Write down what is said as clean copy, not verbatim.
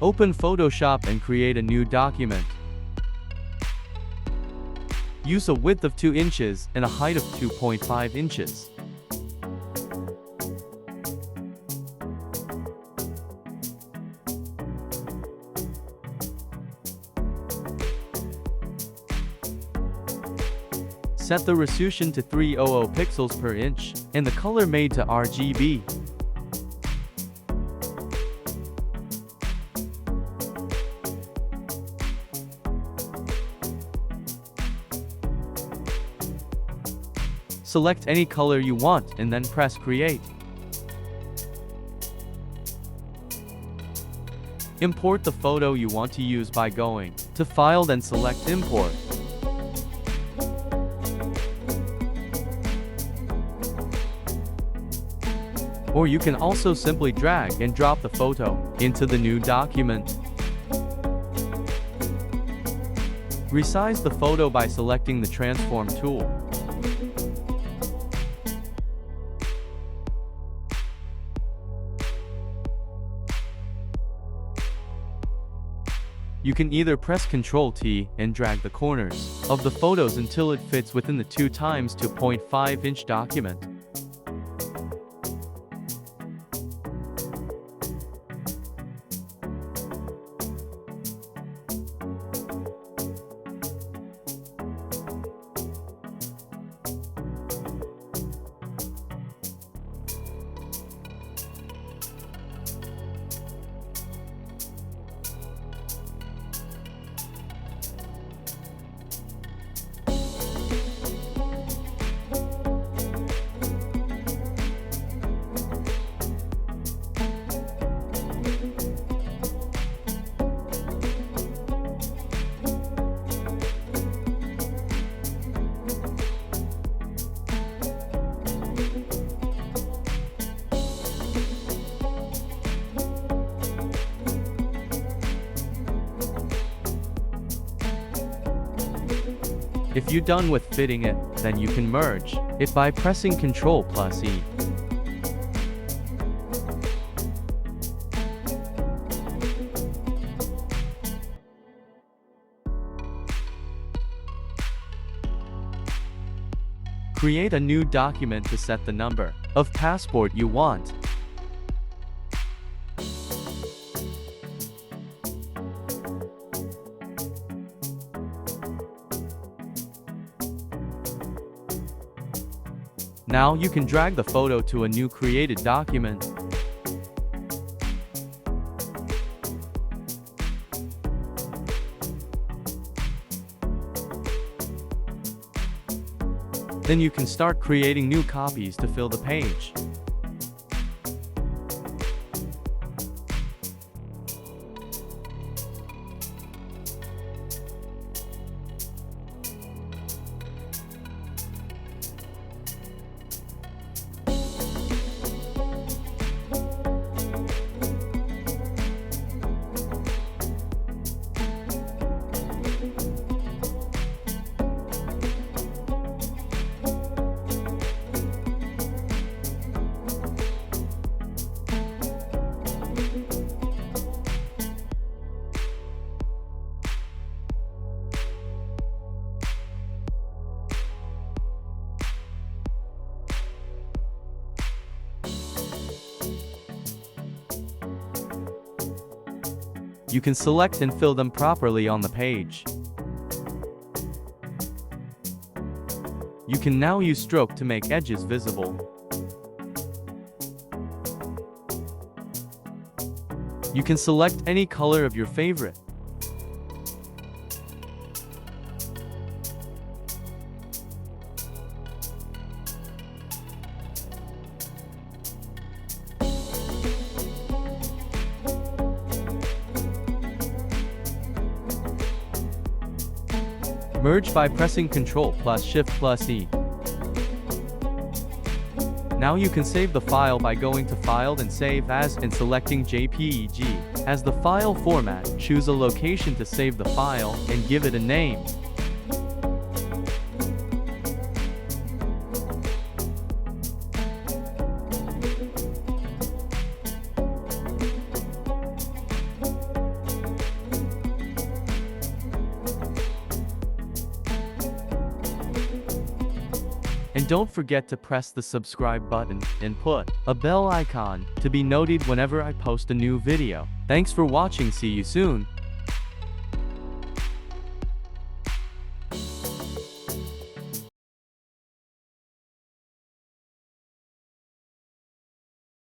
Open Photoshop and create a new document. Use a width of 2 inches and a height of 2.5 inches. Set the resolution to 300 pixels per inch, and the color made to RGB. Select any color you want and then press Create. Import the photo you want to use by going to File, then select Import. Or you can also simply drag and drop the photo into the new document. Resize the photo by selecting the Transform tool. You can either press Ctrl-T and drag the corners of the photos until it fits within the 2 times 2.5 inch document. If you're done with fitting it, then you can merge it by pressing Ctrl+E. Create a new document to set the number of passport you want. Now you can drag the photo to a new created document. Then you can start creating new copies to fill the page. You can select and fill them properly on the page. You can now use stroke to make edges visible. You can select any color of your favorite. Merge by pressing Ctrl+Shift+E. Now you can save the file by going to File and Save As and selecting JPEG. As the file format, choose a location to save the file and give it a name. And don't forget to press the subscribe button and put a bell icon to be notified whenever I post a new video. Thanks for watching. See you soon.